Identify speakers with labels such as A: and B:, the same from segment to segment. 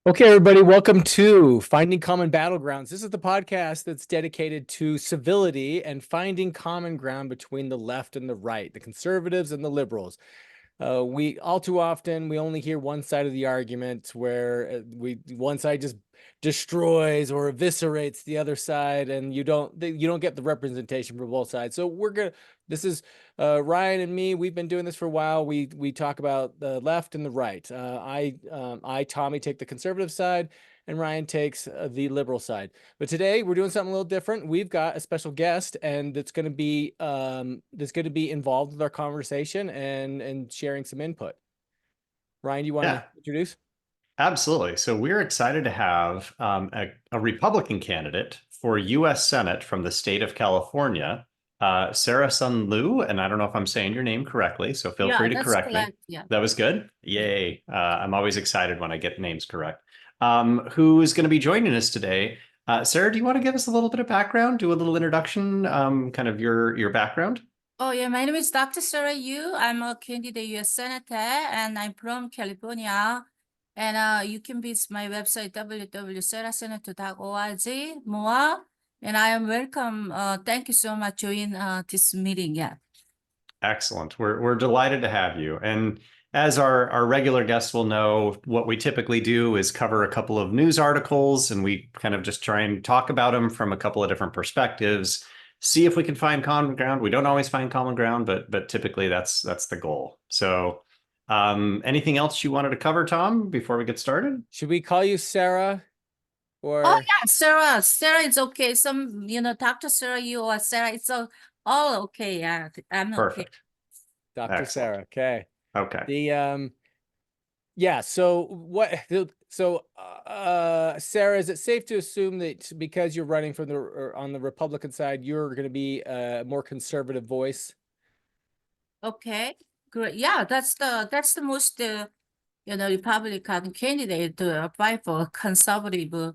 A: Okay, everybody, welcome to Finding Common Battlegrounds. This is the podcast that's dedicated to civility and finding common ground between the left and the right, the conservatives and the liberals. We all too often we only hear one side of the argument where one side just destroys or eviscerates the other side, and you don't get the representation for both sides. So this is Ryan and me. We've been doing this for a while. We talk about the left and the right. Tommy, take the conservative side, and Ryan takes the liberal side. But today we're doing something a little different. We've got a special guest, and that's going to be involved with our conversation and sharing some input. Ryan, do you want to introduce?
B: Absolutely. So we're excited to have a Republican candidate for U.S. Senate from the state of California, Sarah Sun Liew. And I don't know if I'm saying your name correctly, so feel free to correct me.
C: Yeah.
B: That was good. Yay. I'm always excited when I get names correct. Who is going to be joining us today? Sarah, do you want to give us a little bit of background, do a little introduction, kind of your background?
C: Oh, yeah. My name is Dr. Sarah Yu. I'm a candidate U.S. Senator, and I'm from California. And you can visit my website, www.sarahsenator.org, more. And I am welcome. Thank you so much for joining this meeting. Yeah.
B: Excellent. We're delighted to have you. And as our regular guests will know, what we typically do is cover a couple of news articles, and we kind of just try and talk about them from a couple of different perspectives, see if we can find common ground. We don't always find common ground, but typically that's the goal. So anything else you wanted to cover, Tom, before we get started?
A: Should we call you Sarah? Or
C: Oh, yeah, Sarah. Sarah is okay. Some, Dr. Sarah Yu or Sarah, it's all okay. Yeah, I'm
B: Perfect.
C: okay.
A: Dr.
B: Excellent.
A: Sarah. Okay.
B: Okay.
A: Sarah, is it safe to assume that because you're running on the Republican side, you're going to be a more conservative voice?
C: Okay, great. Yeah, that's the most Republican candidate to apply for conservative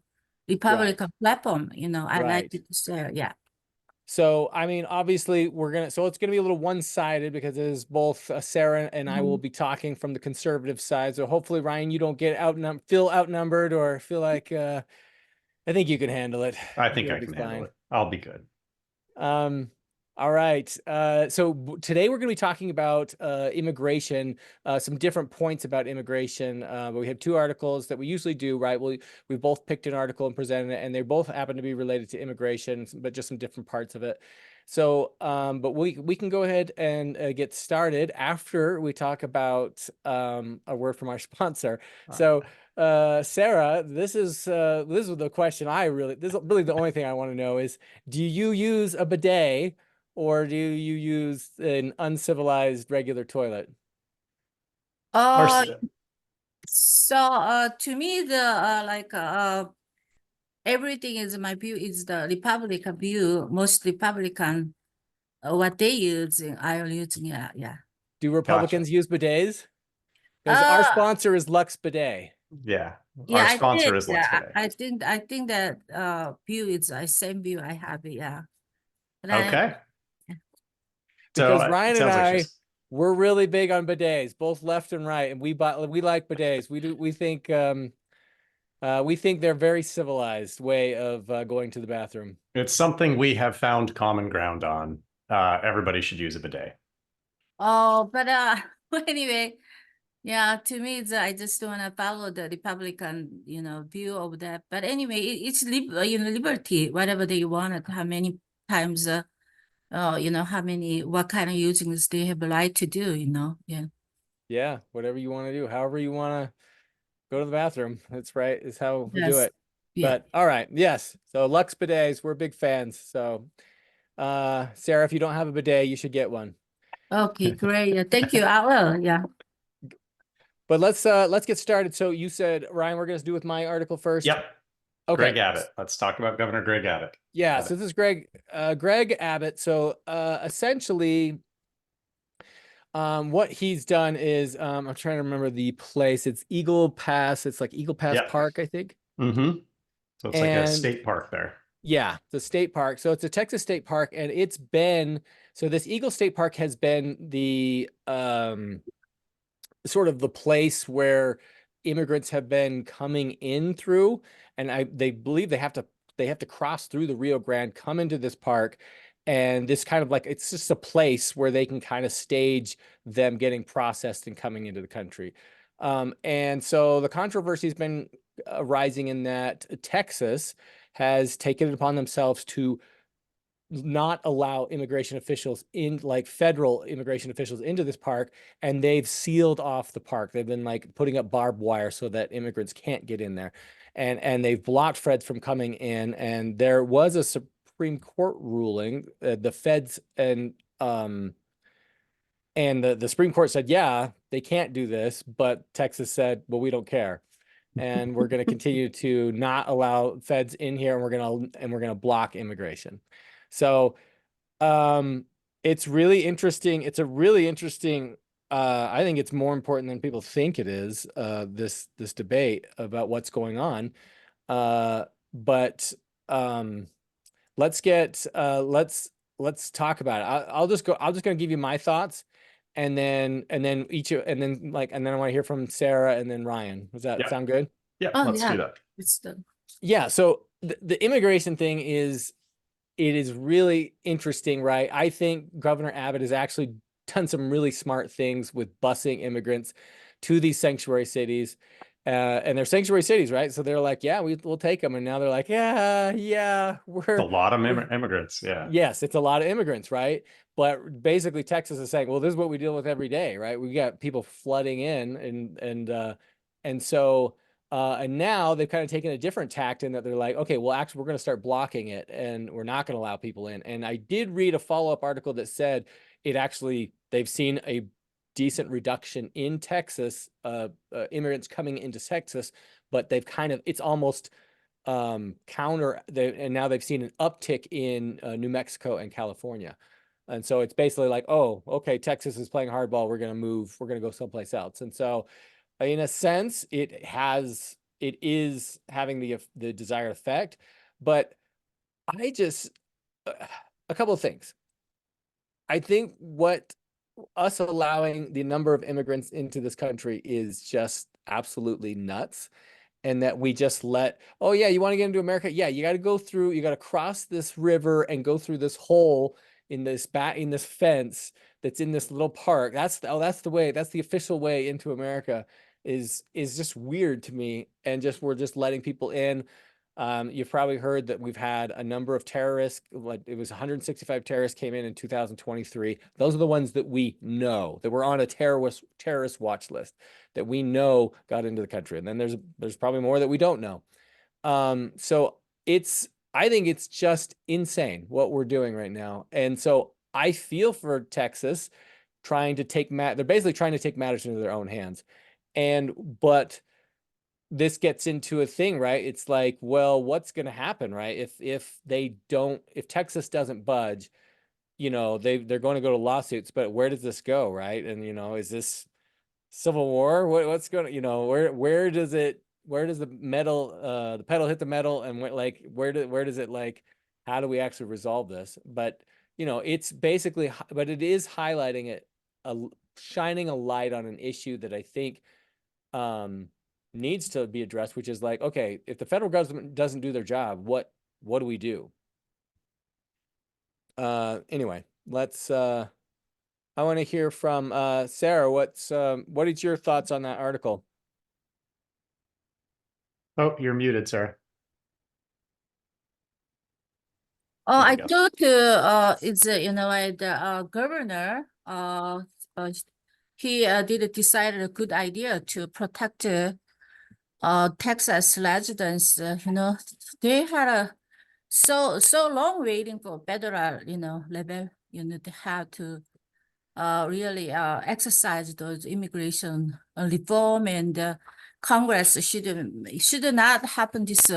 C: Republican platform. I like to say, yeah.
A: So, I mean, obviously it's going to be a little one-sided because it is both Sarah and I will be talking from the conservative side. So hopefully, Ryan, you don't get feel outnumbered or feel like, I think you can handle it.
B: I think I can handle it. I'll be good.
A: All right. So today we're going to be talking about immigration, some different points about immigration. But we have two articles that we usually do, right? We both picked an article and presented it, and they both happen to be related to immigration, but just some different parts of it. So, but we can go ahead and get started after we talk about a word from our sponsor. So, Sarah, this is the question this is really the only thing I want to know is, do you use a bidet? Or do you use an uncivilized regular toilet?
C: So to me, everything is my view is the Republican view. Most Republican, what they use, I am using. Yeah.
A: Do Republicans use bidets? Because our sponsor is Lux Bidet.
B: Yeah. Our sponsor is Lux Bidet.
C: I think that view is the same view I have. Yeah.
B: Okay.
A: Because Ryan and I, we're really big on bidets, both left and right, and we like bidets. We think they're a very civilized way of going to the bathroom.
B: It's something we have found common ground on. Everybody should use a bidet.
C: Oh, but anyway, yeah, to me, I just want to follow the Republican, view of that. But anyway, it's liberty, whatever they want, how many times. What kind of usings they have a right to do,
A: Yeah, whatever you want to do, however you want to go to the bathroom. That's right, is how we do it.
C: Yeah.
A: But all right, yes. So Lux bidets, we're big fans. So Sarah, if you don't have a bidet, you should get one.
C: Okay, great. Thank you. I will, yeah.
A: But let's get started. So you said, Ryan, we're gonna do with my article first.
B: Yep. Okay. Greg Abbott. Let's talk about Governor Greg Abbott.
A: Yeah, so this is Greg Abbott. So essentially, what he's done is, I'm trying to remember the place. It's Eagle Pass. It's like Eagle Pass Park, I think.
B: Mm-hmm. So it's like a state park there.
A: Yeah, the state park. So it's a Texas state park, and so this Eagle State Park has been the sort of the place where immigrants have been coming in through, and they believe they have to cross through the Rio Grande, come into this park, and this kind of like, it's just a place where they can kind of stage them getting processed and coming into the country. And so the controversy has been arising in that Texas has taken it upon themselves to not allow immigration officials in, like federal immigration officials, into this park, and they've sealed off the park. They've been like putting up barbed wire so that immigrants can't get in there, and they've blocked feds from coming in. And there was a Supreme Court ruling, the feds and the Supreme Court said, yeah, they can't do this, but Texas said, well, we don't care. And we're going to continue to not allow feds in here, and we're going to block immigration. So it's really interesting. It's a really interesting, I think it's more important than people think it is, this debate about what's going on. But let's talk about it. I'm just going to give you my thoughts, and then I want to hear from Sarah and then Ryan. Does that sound good?
B: Yeah,
C: Oh,
B: let's
C: yeah.
B: do that.
C: It's the
A: Yeah. So the immigration thing is really interesting, right? I think Governor Abbott has actually done some really smart things with busing immigrants to these sanctuary cities. And they're sanctuary cities, right? So they're like, yeah, we'll take them. And now they're like, yeah,
B: A lot of immigrants. Yeah.
A: Yes, it's a lot of immigrants, right? But basically Texas is saying, well, this is what we deal with every day, right? We got people flooding in, and so and now they've kind of taken a different tact in that they're like, okay, well, actually, we're going to start blocking it, and we're not going to allow people in. And I did read a follow-up article that said they've seen a decent reduction in Texas, immigrants coming into Texas, but it's almost and now they've seen an uptick in New Mexico and California. And so it's basically like, oh, okay, Texas is playing hardball. We're going to go someplace else. And so in a sense, it is having the desired effect. But I just, a couple of things. I think us allowing the number of immigrants into this country is just absolutely nuts. And that we just oh yeah, you want to get into America? Yeah, you got to cross this river and go through this hole in this fence that's in this little park. That's the way. That's the official way into America. Is just weird to me. And we're just letting people in. You've probably heard that we've had a number of terrorists, like it was 165 terrorists came in 2023. Those are the ones that we know that were on a terrorist watch list that we know got into the country. And then there's probably more that we don't know. So I think it's just insane what we're doing right now. And so I feel for Texas they're basically trying to take matters into their own hands. But this gets into a thing, right? It's like, well, what's going to happen, right? If Texas doesn't budge, they're going to go to lawsuits, but where does this go, right? And, is this civil war? What's going to, where does the pedal hit the metal? And where does it, like, how do we actually resolve this? But, it's basically, but it is highlighting it, shining a light on an issue that I think, needs to be addressed, which is like, okay, if the federal government doesn't do their job, what do we do? Anyway, I want to hear from Sarah. What is your thoughts on that article?
B: Oh, you're muted, Sarah.
C: Oh, I thought it's the governor he did decide a good idea to protect Texas residents. They had so long waiting for federal level. They have to really exercise those immigration reform, and Congress should not happen this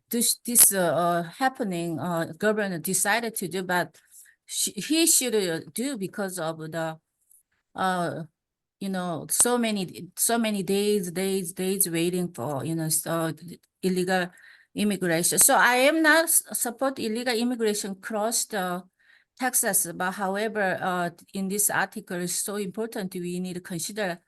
C: this happening. Governor decided to do, but he should do because of the so many days waiting for illegal immigration. So I am not support illegal immigration across the Texas, but however, in this article is so important, we need to consider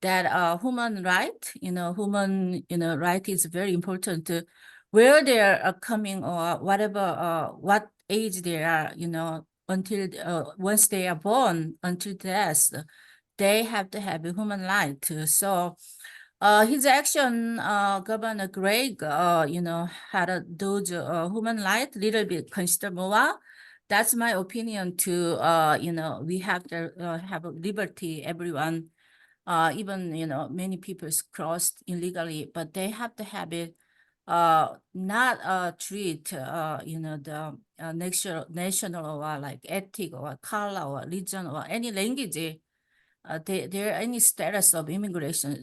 C: that human right, human, right is very important to where they are coming or whatever, what age they are, until once they are born until death, they have to have a human right. So his action, Governor Greg, had those human rights little bit considered more. That's my opinion too. We have to have a liberty, everyone, even, many people crossed illegally, but they have to have it, not treat, the national or like ethnic or color or religion or any language, there any status of immigration,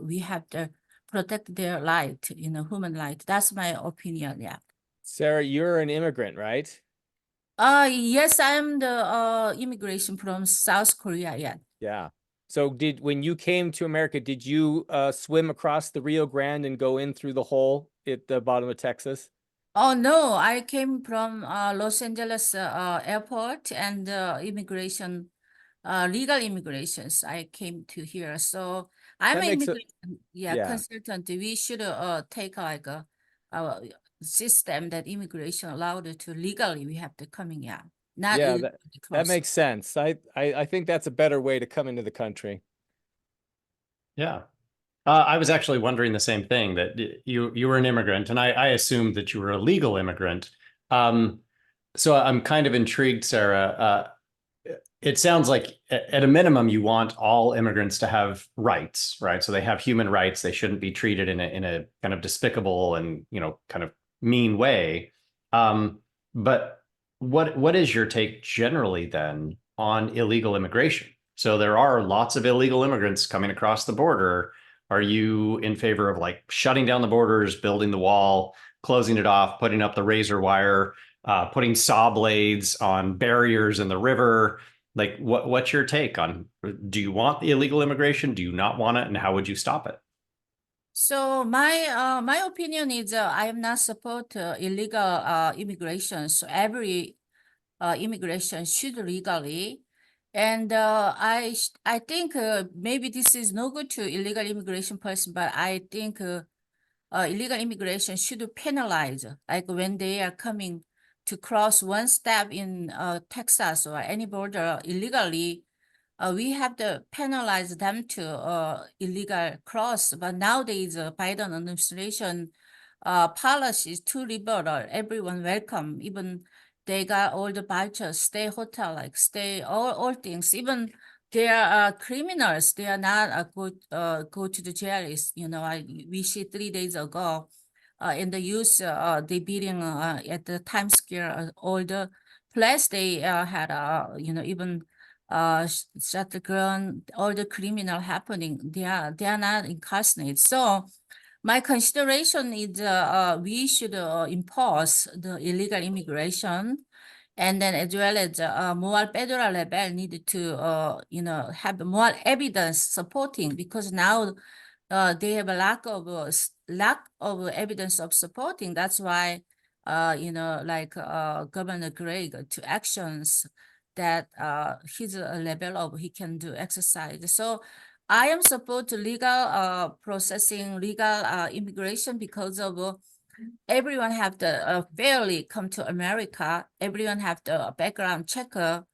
C: we have to protect their right, human right. That's my opinion, yeah.
A: Sarah, you're an immigrant, right?
C: Yes, I'm the immigration from South Korea, yeah.
A: Yeah. So when you came to America, did you swim across the Rio Grande and go in through the hole at the bottom of Texas?
C: Oh, no, I came from Los Angeles airport and legal immigrations. I came to here. So I'm
A: That
C: an
A: makes it,
C: immigration,
A: yeah.
C: consultant. We should take like a system that immigration allowed to legally we have to come in, yeah. Not
A: Yeah,
C: illegally
A: that
C: cross.
A: makes sense. I think that's a better way to come into the country.
B: Yeah. I was actually wondering the same thing, that you were an immigrant, and I assumed that you were a legal immigrant. So I'm kind of intrigued, Sarah. It sounds like at a minimum, you want all immigrants to have rights, right? So they have human rights. They shouldn't be treated in a kind of despicable and, kind of mean way. But what is your take generally then on illegal immigration? So there are lots of illegal immigrants coming across the border. Are you in favor of like shutting down the borders, building the wall, closing it off, putting up the razor wire, putting saw blades on barriers in the river? Like, what's your take on, do you want the illegal immigration? Do you not want it? And how would you stop it?
C: So my opinion is I am not support illegal immigration. So every immigration should legally. And I think maybe this is no good to illegal immigration person, but I think illegal immigration should penalize, like when they are coming to cross one step in Texas or any border illegally, we have to penalize them to illegal cross. But nowadays, Biden administration policy is too liberal. Everyone welcome. Even they got all the vouchers, stay hotel, like stay all things. Even they are criminals. They are not go to the jails. We see 3 days ago in the news, they beating at the Times Square all the place they had even shut the ground, all the criminal happening. They are not incarcerated. So my consideration is we should impose the illegal immigration, and then as well as more federal level needed to have more evidence supporting, because now they have a lack of evidence of supporting. That's why like Governor Greg to actions that his level of he can do exercise. So I am support legal processing, legal immigration, because of everyone have to fairly come to America. Everyone have the background checker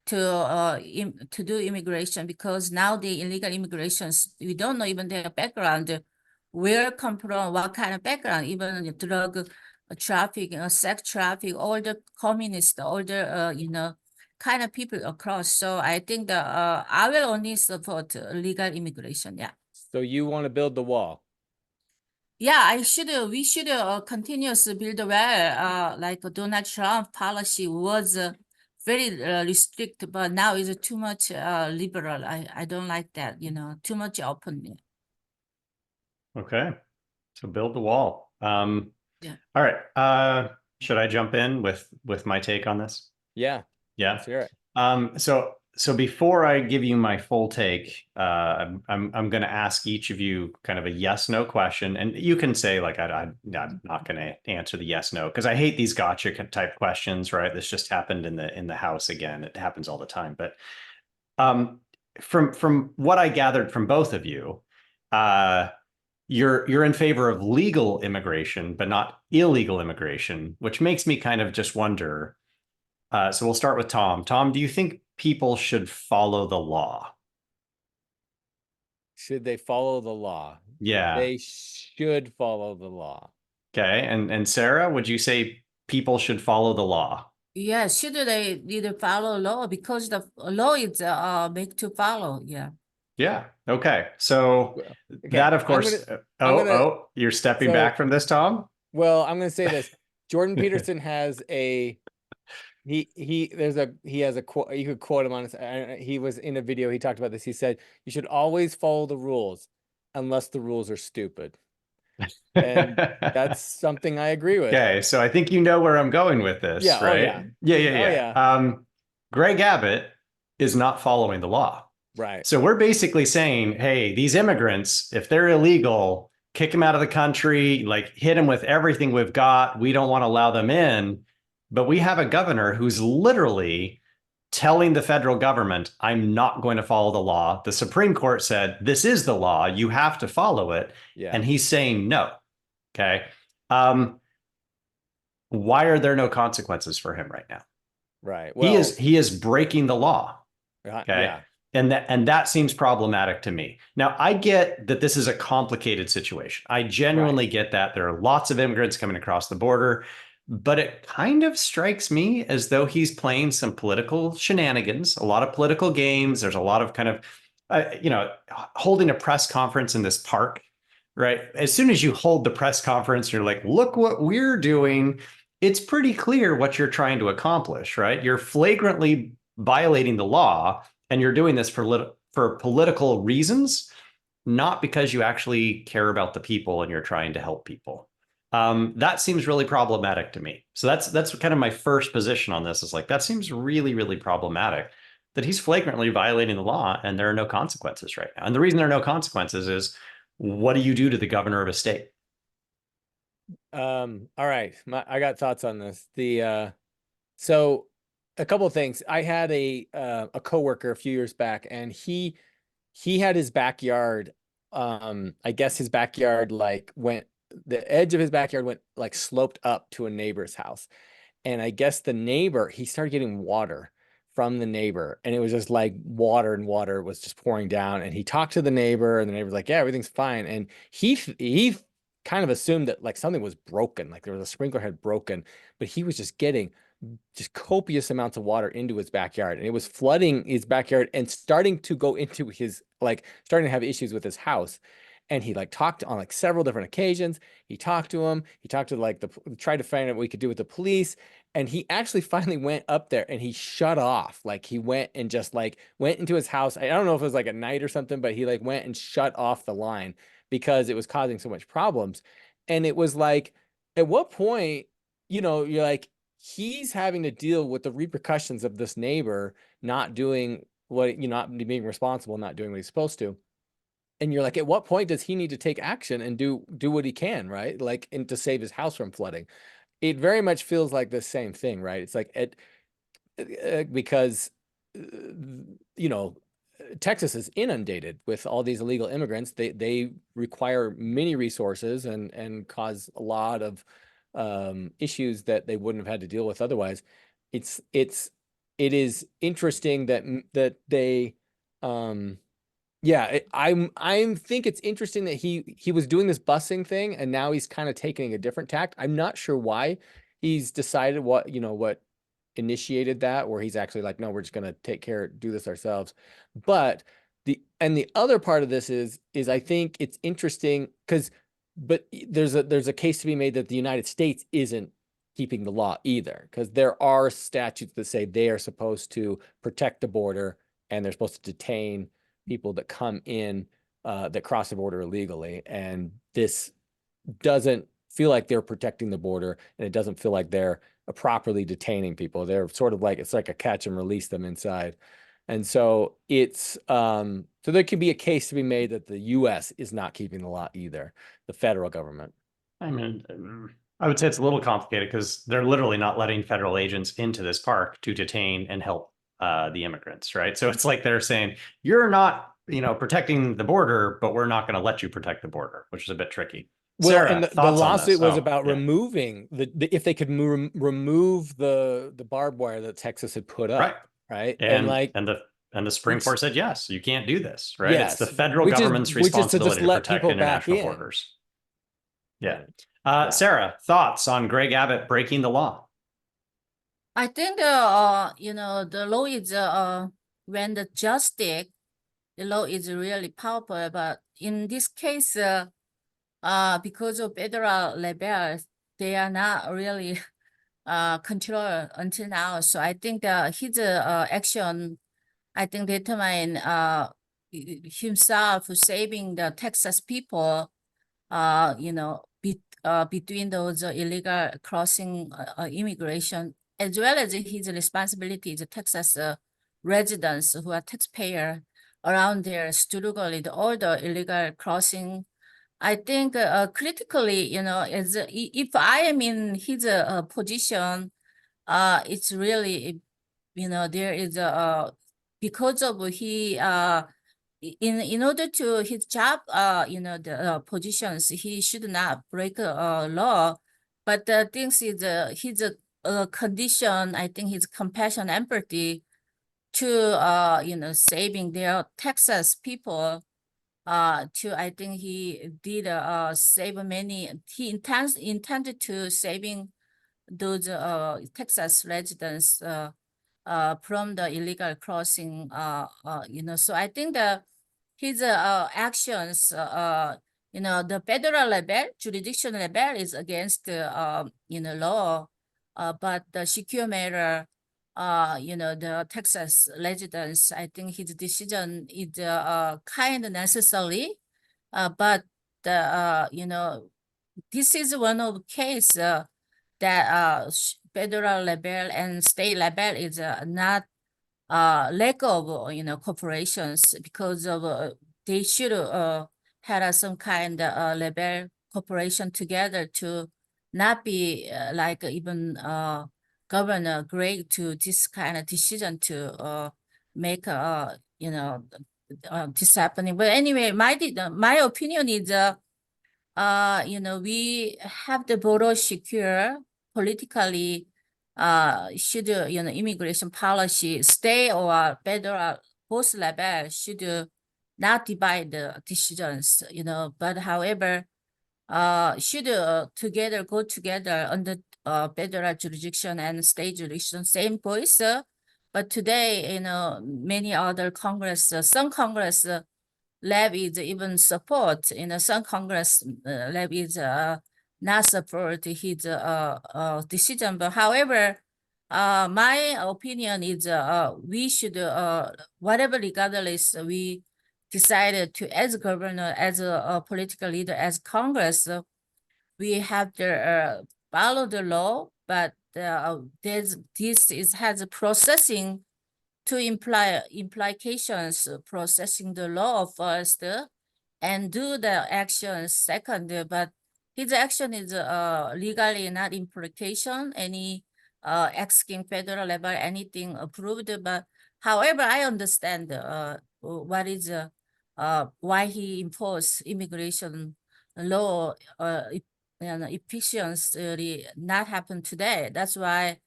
C: to do immigration, because now the illegal immigrations, we don't know even their background, where come from, what kind of background, even the drug traffic, sex traffic, all the communists, all the kind of people across. So I think that I will only support legal immigration. Yeah.
A: So you want to build the wall?
C: Yeah, we should continuously build a wall. Like Donald Trump policy was very restrict, but now is too much liberal. I don't like that, too much open.
B: Okay, so build the wall.
C: Yeah.
B: All right. Should I jump in with my take on this?
A: Yeah.
B: Yeah.
A: Let's hear it.
B: So before I give you my full take, I'm going to ask each of you kind of a yes/no question, and you can say like I'm not going to answer the yes/no, because I hate these gotcha type questions. Right? This just happened in the House again. It happens all the time. But from what I gathered from both of you, you're in favor of legal immigration, but not illegal immigration, which makes me kind of just wonder. So we'll start with Tom. Tom, do you think people should follow the law?
A: Should they follow the law?
B: Yeah.
A: They should follow the law.
B: Okay. And Sarah, would you say people should follow the law?
C: Yeah, should they either follow law because the law is made to follow. Yeah.
B: Yeah. Okay. So
A: Well, okay,
B: that, of
A: I'm
B: course. You're stepping back from this, Tom?
A: Well, I'm going to say this. Jordan Peterson has a he has a quote. You could quote him on this. He was in a video. He talked about this. He said, "You should always follow the rules, unless the rules are stupid." And that's something I agree with.
B: Okay, so I think you know where I'm going with this,
A: Yeah,
B: right?
A: oh, yeah.
B: Yeah. Greg Abbott is not following the law.
A: Right.
B: So we're basically saying, hey, these immigrants, if they're illegal, kick them out of the country, like hit them with everything we've got. We don't want to allow them in. But we have a governor who's literally telling the federal government, I'm not going to follow the law. The Supreme Court said, this is the law. You have to follow it.
A: Yeah.
B: And he's saying no. Okay. Why are there no consequences for him right now?
A: Right. Well,
B: he is breaking the law. Okay.
A: Yeah.
B: And that seems problematic to me. Now, I get that this is a complicated situation. I genuinely get that. There are lots of immigrants coming across the border, but it kind of strikes me as though he's playing some political shenanigans, a lot of political games. There's a lot of kind of, holding a press conference in this park, right? As soon as you hold the press conference, you're like, look what we're doing. It's pretty clear what you're trying to accomplish, right? You're flagrantly violating the law, and you're doing this for political reasons, not because you actually care about the people and you're trying to help people. That seems really problematic to me. So that's kind of my first position on this, is like, that seems really, really problematic, that he's flagrantly violating the law and there are no consequences right now. And the reason there are no consequences is, what do you do to the governor of a state?
A: All right. I got thoughts on this. So a couple of things. I had a coworker a few years back, and he had his backyard. I guess his backyard the edge of his backyard went like sloped up to a neighbor's house. And I guess the neighbor, he started getting water from the neighbor, and it was just like water was just pouring down. And he talked to the neighbor, and the neighbor's like, yeah, everything's fine. And he kind of assumed that like something was broken, like there was a sprinkler head broken, but he was just getting just copious amounts of water into his backyard, and it was flooding his backyard and starting to go into his, like, starting to have issues with his house. And he like talked on like several different occasions. He talked to him. He talked to like tried to find out what we could do with the police. And he actually finally went up there and he shut off. Like he went and just like went into his house. I don't know if it was like at night or something, but he like went and shut off the line because it was causing so much problems. And it was like, at what point, you're like, he's having to deal with the repercussions of this neighbor not doing what, not being responsible, not doing what he's supposed to. And you're like, at what point does he need to take action and do what he can, right? Like, and to save his house from flooding. It very much feels like the same thing, right? It's like because Texas is inundated with all these illegal immigrants. They require many resources and cause a lot of issues that they wouldn't have had to deal with otherwise. It is interesting that they I think it's interesting that he was doing this busing thing, and now he's kind of taking a different tact. I'm not sure why he's decided what initiated that, where he's actually like, no, we're just going to do this ourselves. But the other part of this is I think it's interesting but there's a case to be made that the United States isn't keeping the law either, because there are statutes that say they are supposed to protect the border and they're supposed to detain people that come in that cross the border illegally. And this doesn't feel like they're protecting the border, and it doesn't feel like they're properly detaining people. They're sort of like, it's like a catch and release them inside. And so it's so there could be a case to be made that the US is not keeping the law either, the federal government.
B: I mean, I would say it's a little complicated because they're literally not letting federal agents into this park to detain and help the immigrants, right? So it's like they're saying, you're not, protecting the border, but we're not going to let you protect the border, which is a bit tricky.
A: Well,
B: Sarah,
A: and the
B: thoughts on this?
A: lawsuit was
B: Oh,
A: about
B: yeah.
A: removing if they could remove the barbed wire that Texas had put up, right?
B: And
A: like,
B: and the Supreme Court said, yes, you can't do this, right?
A: yes,
B: It's the federal
A: which
B: government's
A: is to
B: responsibility
A: just
B: to
A: let
B: protect
A: people back
B: international
A: in.
B: borders. Yeah.
A: Yeah.
B: Sarah, thoughts on Greg Abbott breaking the law?
C: I think the law is when the justice, the law is really powerful. But in this case, because of federal level, they are not really controlled until now. So I think his action, I think, determine himself saving the Texas people, between those illegal crossing immigration, as well as his responsibility to Texas residents who are taxpayer around there, struggle all the illegal crossing. I think critically, as if I am in his position, it's really, there is because of he in order to his job, the positions, he should not break law. But the things is his condition, I think his compassion, empathy to saving their Texas people. I think he did save many. He intended to saving those Texas residents from the illegal crossing. So I think his actions, the federal level, jurisdiction level is against law, but the secure matter, the Texas residents, I think his decision is kind of necessary, but this is one of case that federal level and state level is not lack of corporations, because of they should have some kind of level corporation together to not be like even Governor Greg to this kind of decision to make this happening. But anyway, my opinion is we have the border secure politically. Should immigration policy stay or federal, both level should not divide the decisions, but however should together go together under federal jurisdiction and state jurisdiction, same voice. But today, many other Congress, some Congress levies even support, some Congress levies not support his decision. But however, my opinion is we should, whatever regardless, we decided to, as governor, as a political leader, as Congress, we have to follow the law, but this has a processing to implications, processing the law first and do the actions second. But his action is legally not implication, any asking federal level anything approved. But however, I understand what is why he imposed immigration law efficiency not happen today. That's why.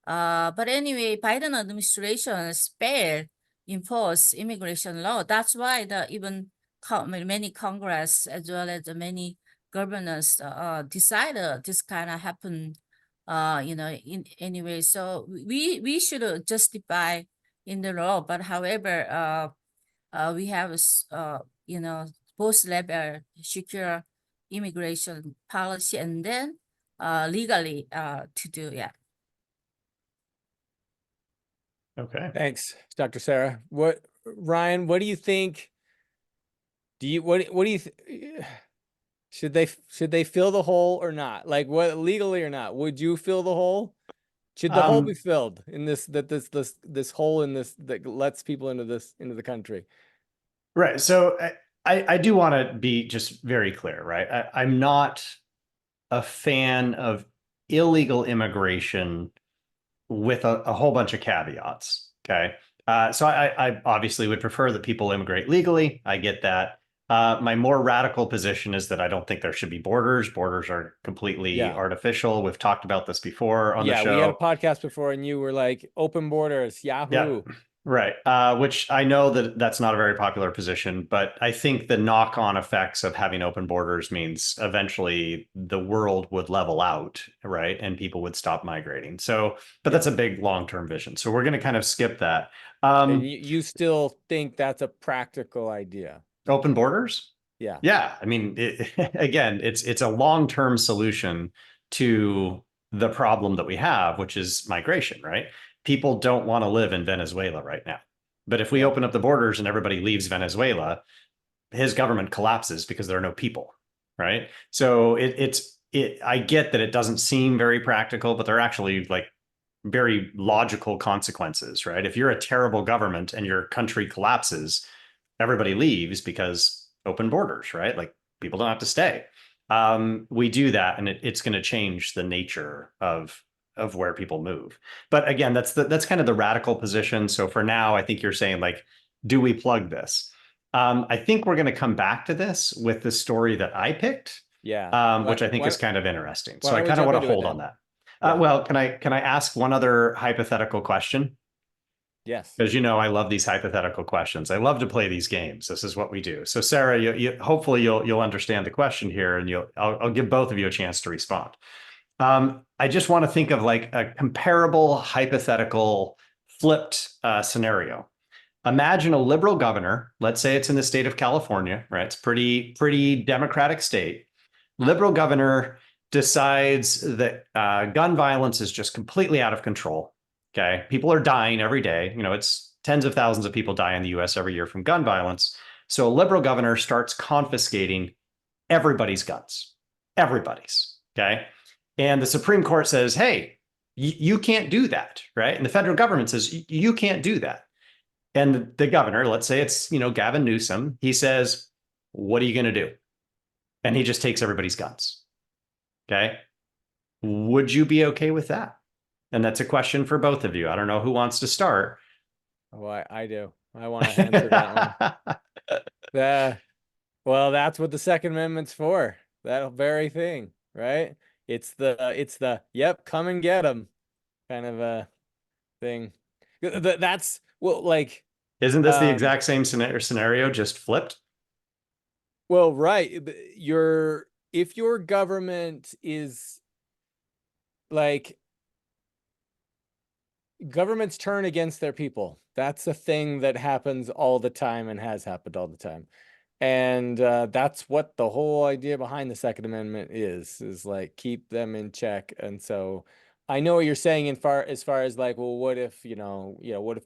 C: But anyway, Biden administration failed impose immigration law. That's why even many Congress as well as many governors decided this kind of happen. In anyway, so we should justify in the law. But however, we have both level secure immigration policy and then legally to do. Yeah.
B: Okay.
A: Thanks, Dr. Sarah. Ryan, what do you think? What do you should they fill the hole or not? Like, what, legally or not? Would you fill the hole? Should the hole be filled in this hole in this that lets people into the country?
B: Right. So I do want to be just very clear, right? I'm not a fan of illegal immigration with a whole bunch of caveats. Okay. So I obviously would prefer that people immigrate legally. I get that. My more radical position is that I don't think there should be borders. Borders are completely artificial. We've talked about this before on the show.
A: We had a podcast before and you were like, open borders, Yahoo.
B: Yeah, right. Which I know that that's not a very popular position, but I think the knock-on effects of having open borders means eventually the world would level out, right? And people would stop migrating. So, but that's a big long-term vision. So we're going to kind of skip that.
A: And you still think that's a practical idea?
B: Open borders?
A: Yeah.
B: Yeah. I mean, again, it's a long-term solution to the problem that we have, which is migration, right? People don't want to live in Venezuela right now. But if we open up the borders and everybody leaves Venezuela, his government collapses because there are no people, right? So I get that it doesn't seem very practical, but they're actually like very logical consequences, right? If you're a terrible government and your country collapses, everybody leaves because open borders, right? Like people don't have to stay. We do that, and it's going to change the nature of where people move. But again, that's kind of the radical position. So for now, I think you're saying like, do we plug this? I think we're going to come back to this with the story that I picked, which I think is kind of interesting. So I kind of want to hold on that. Well, can I ask one other hypothetical question?
A: Yes.
B: Because I love these hypothetical questions. I love to play these games. This is what we do. So Sarah, hopefully you'll understand the question here, and I'll give both of you a chance to respond. I just want to think of like a comparable hypothetical flipped scenario. Imagine a liberal governor. Let's say it's in the state of California, right? It's pretty democratic state. Liberal governor decides that gun violence is just completely out of control. Okay. People are dying every day. It's tens of thousands of people die in the US every year from gun violence. So a liberal governor starts confiscating everybody's guns, everybody's. Okay. And the Supreme Court says, hey, you can't do that. Right. And the federal government says, you can't do that. And the governor, let's say it's, Gavin Newsom, he says, what are you going to do? And he just takes everybody's guns. Okay. Would you be okay with that? And that's a question for both of you. I don't know who wants to start.
A: Oh, I do. I want to answer that one. Well, that's what the Second Amendment's for. That very thing, right? It's the yep, come and get them kind of a thing. That's like.
B: Isn't this the exact same scenario, just flipped?
A: Well, right. If your government is like. Governments turn against their people. That's a thing that happens all the time and has happened all the time. And that's what the whole idea behind the Second Amendment is like keep them in check. And so I know what you're saying as far as like, well, what if, what if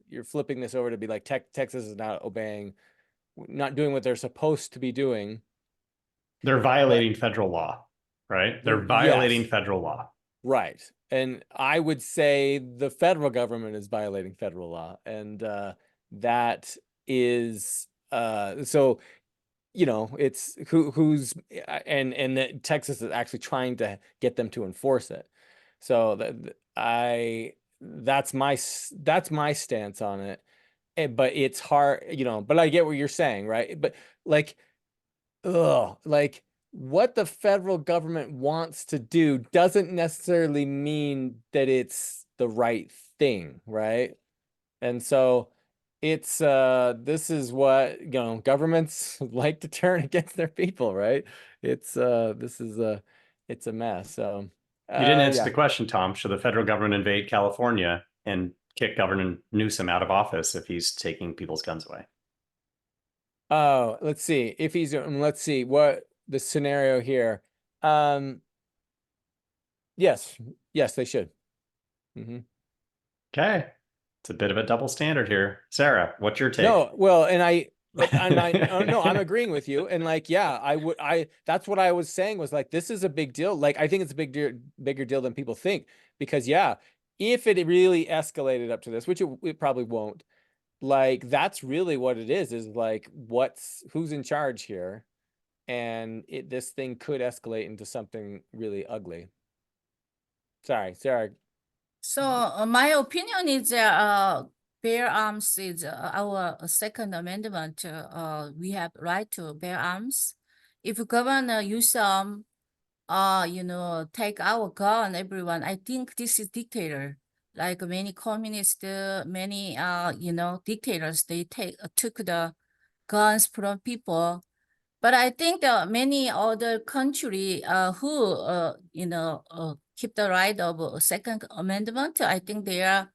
A: you're flipping this over to be like Texas is not doing what they're supposed to be doing.
B: They're violating federal law, right? They're violating federal law.
A: Right. And I would say the federal government is violating federal law. And that is so, it's who's and that Texas is actually trying to get them to enforce it. So that's my stance on it. But it's hard, but I get what you're saying, right? But like, what the federal government wants to do doesn't necessarily mean that it's the right thing, right? And so it's this is what governments like to turn against their people, right? It's it's a mess. So
B: you didn't answer the question, Tom. Should the federal government invade California and kick Governor Newsom out of office if he's taking people's guns away?
A: Oh, let's see if he's let's see what the scenario here. Yes, they should.
B: Okay. It's a bit of a double standard here. Sarah, what's your take?
A: No, well, and I no, I'm agreeing with you. And like, yeah, that's what I was saying was like, this is a big deal. Like, I think it's a bigger deal than people think, because if it really escalated up to this, which it probably won't, like, that's really what it is like, who's in charge here? And this thing could escalate into something really ugly. Sorry, Sarah.
C: So my opinion is that bear arms is our Second Amendment. We have right to bear arms. If Governor Newsom, take our gun, everyone, I think this is dictator. Like many communists, many dictators, they took the guns from people. But I think that many other country who keep the right of Second Amendment, I think they are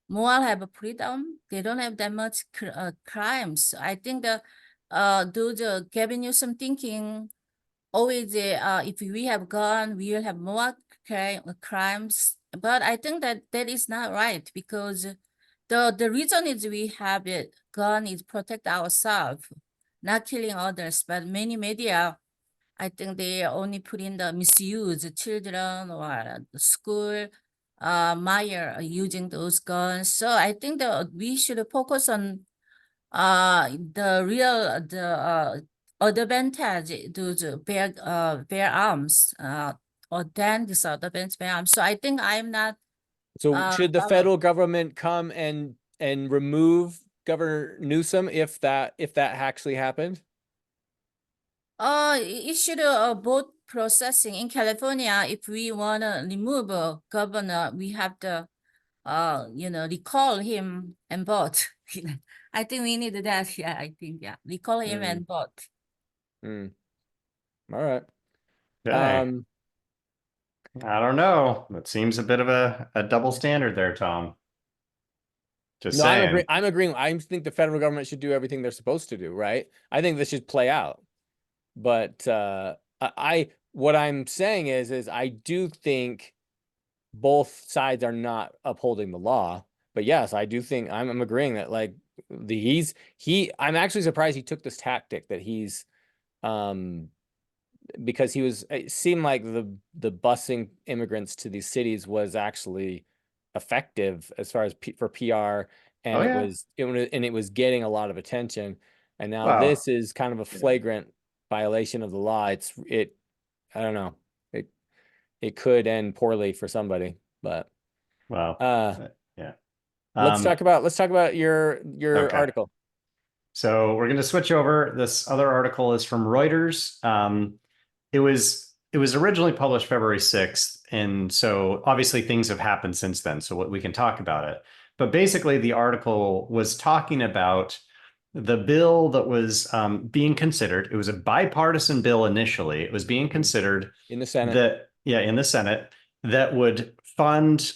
C: more have a freedom. They don't have that much crimes. I think the those Gavin Newsom thinking always if we have gun, we will have more crimes. But I think that is not right, because the reason is we have it gun is protect ourselves, not killing others. But many media, I think they only put in the misuse children or the school Meyer using those guns. So I think that we should focus on the advantage those bear arms or then disadvantage bear arms. So I think I'm not
A: So should the federal government come and remove Governor Newsom if that actually happened?
C: It should both processing in California. If we want to remove a governor, we have to recall him and vote. I think we need that. Yeah, I think, yeah, recall him and vote.
A: All right.
B: Okay. I don't know. That seems a bit of a double standard there, Tom. Just
A: No,
B: saying.
A: I'm agreeing. I think the federal government should do everything they're supposed to do, right? I think this should play out. But what I'm saying is I do think both sides are not upholding the law. But yes, I do think I'm agreeing that like I'm actually surprised he took this tactic that he's because it seemed like the busing immigrants to these cities was actually effective as far as for PR, and it was getting a lot of attention. And now this is kind of a flagrant violation of the law. I don't know. It could end poorly for somebody, but
B: yeah.
A: Let's talk about your article.
B: So we're going to switch over. This other article is from Reuters. It was originally published February 6th. And so obviously things have happened since then. So we can talk about it. But basically the article was talking about the bill that was being considered. It was a bipartisan bill initially. It was being considered
A: in the Senate.
B: In the Senate, that would fund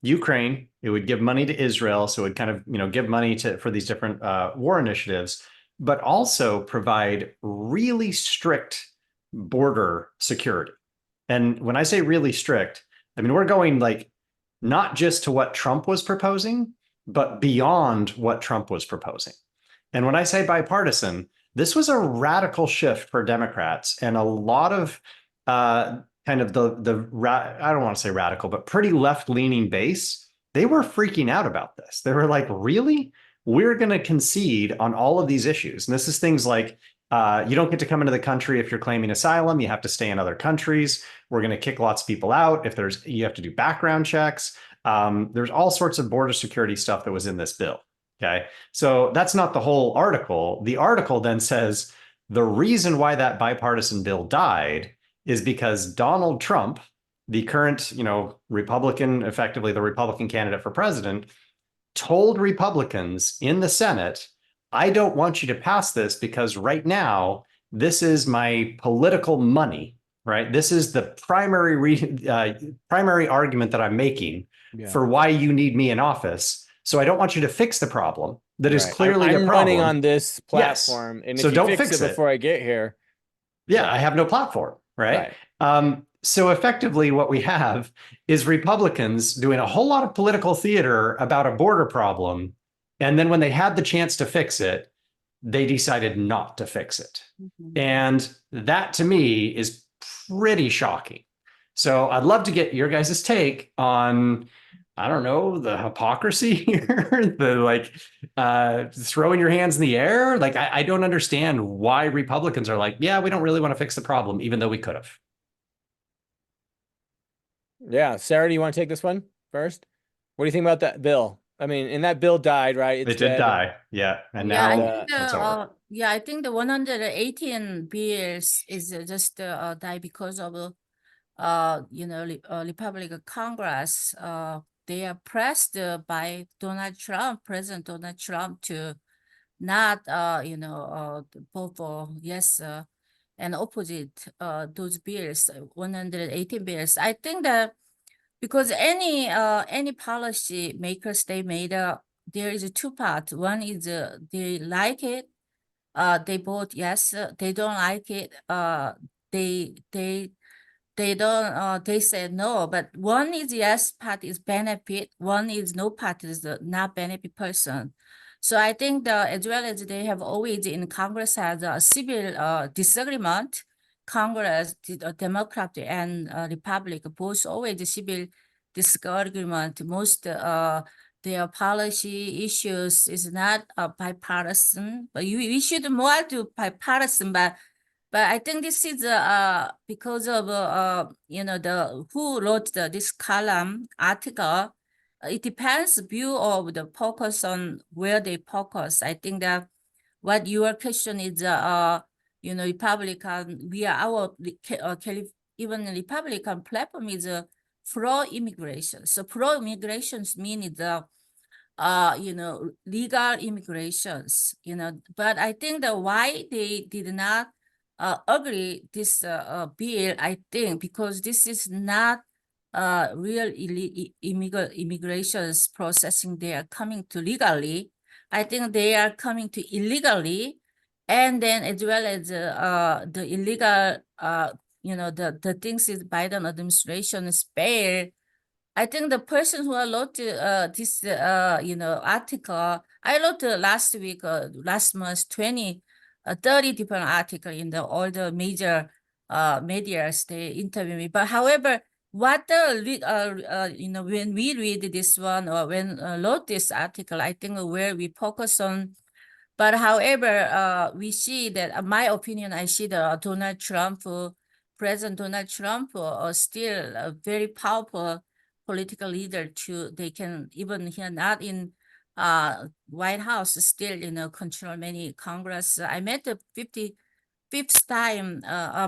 B: Ukraine. It would give money to Israel. So it would kind of, give money for these different war initiatives, but also provide really strict border security. And when I say really strict, I mean, we're going like not just to what Trump was proposing, but beyond what Trump was proposing. And when I say bipartisan, this was a radical shift for Democrats, and a lot of kind of I don't want to say radical, but pretty left-leaning base, they were freaking out about this. They were like, really? We're going to concede on all of these issues. And this is things like, you don't get to come into the country if you're claiming asylum. You have to stay in other countries. We're going to kick lots of people out. You have to do background checks. There's all sorts of border security stuff that was in this bill. Okay. So that's not the whole article. The article then says the reason why that bipartisan bill died is because Donald Trump, the current, Republican, effectively the Republican candidate for president, told Republicans in the Senate, I don't want you to pass this because right now, this is my political money, right? This is the primary argument that I'm making for why you need me in office. So I don't want you to fix the problem that is clearly a problem.
A: I'm running on this platform, and if you don't fix it before I get here.
B: I have no platform, right? So effectively what we have is Republicans doing a whole lot of political theater about a border problem. And then when they had the chance to fix it, they decided not to fix it. And that to me is pretty shocking. So I'd love to get your guys' take on, I don't know, the hypocrisy here, the throwing your hands in the air. Like, I don't understand why Republicans are like, yeah, we don't really want to fix the problem, even though we could have.
A: Yeah. Sarah, do you want to take this one? first? What do you think about that bill? I mean, and that bill died, right? It's
B: It did
A: dead.
B: die. Yeah. And
C: Yeah, I
B: now
C: think
B: it's over.
C: I think the 118 bills is just die because of Republican Congress. They are pressed by Donald Trump, President Donald Trump, to not vote for yes and opposite those bills, 118 bills. I think that because any policy makers they made there is a two part. One is they like it, they vote yes. They don't like it, they don't they say no. But one is yes part is benefit, one is no part is the not benefit person. So I think as well as they have always in Congress has a civil disagreement. Congress, Democrat and Republic, both always civil disagreement. Most their policy issues is not bipartisan, but we should more do bipartisan. But I think this is because of the who wrote this column article. It depends view of the focus on where they focus. I think that what your question is Republican, we are our even Republican platform is pro-immigration. So pro-immigrations mean the legal immigrations, but I think that why they did not agree this bill, I think because this is not real immigrations processing. They are coming to legally. I think they are coming to illegally, and then as well as the illegal the things is Biden administration spare. I think the person who wrote this article, I wrote last week, last month, 30 different articles in all the major medias. They interview me. But however, what when we read this one or when wrote this article, I think where we focus on. But however, we see that, my opinion, I see that Donald Trump, President Donald Trump, still a very powerful political leader. They can, even here not in White House, still control many Congress. I met the 55th time,